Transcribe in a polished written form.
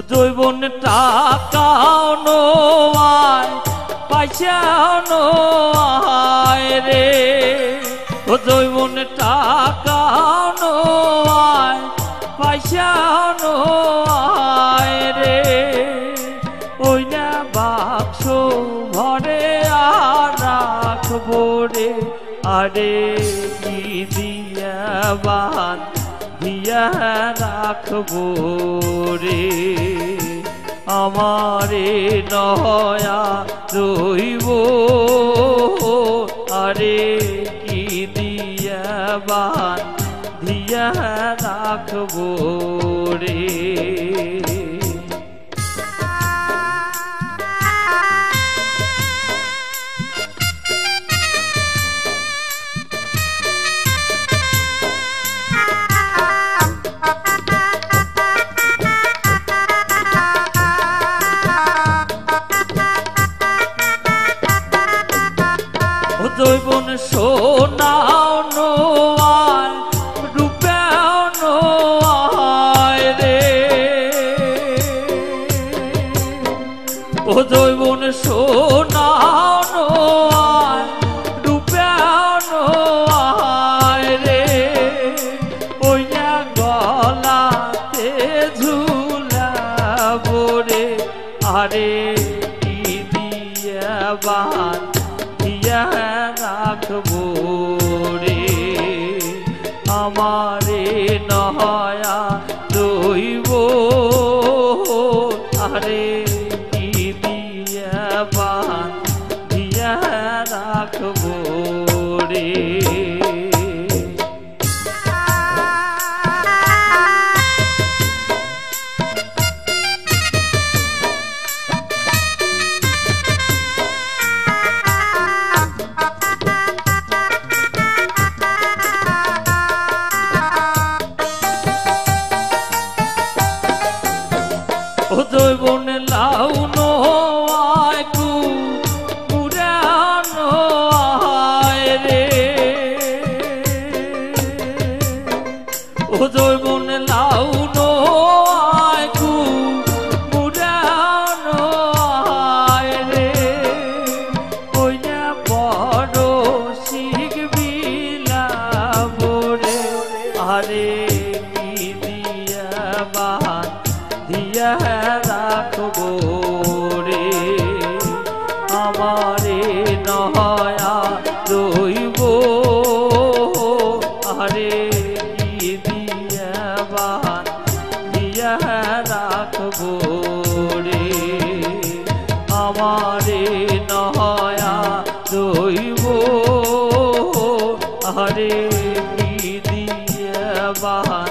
জৈবন টাকাও নয় পয়সাও নয় রে, ও জৈবন টাকাও নয় পয়সাও নয় রে, ওই না বাক্স ভরে আর রাখবো রে, আরে কি দিয়া বান দিয়া রাখবো রে, আমারে নয়া রইব, আরে কি দিয়া বান দিয়া রাখবো রে। জৈবন সোনাও নয় রূপেও নয় রে, ও জৈবন সোনাও নয় রূপেও নয় রে, ওই না গলাতে ঝুলাবো রে, আরে কি দিয়া বান দিয়া রাখবো রে, আমারে নয়া রইব, আরে কি দিয়া বান দিয়া রাখবো রে। ও জৈবন লাউ নয় কুড়ানো রে, ও জৈবন লাউ নয় কুড়ানো রে, ওই না বড় শিখবিলাবো রে, আরে কি দিয়া বান দিয়া রাখবো রে, আমারে নয়া রইব, আরে কি দিয়া বান দিয়া রাখবো রে, আমারে নয়া রইব, আরে কি দিয়া বান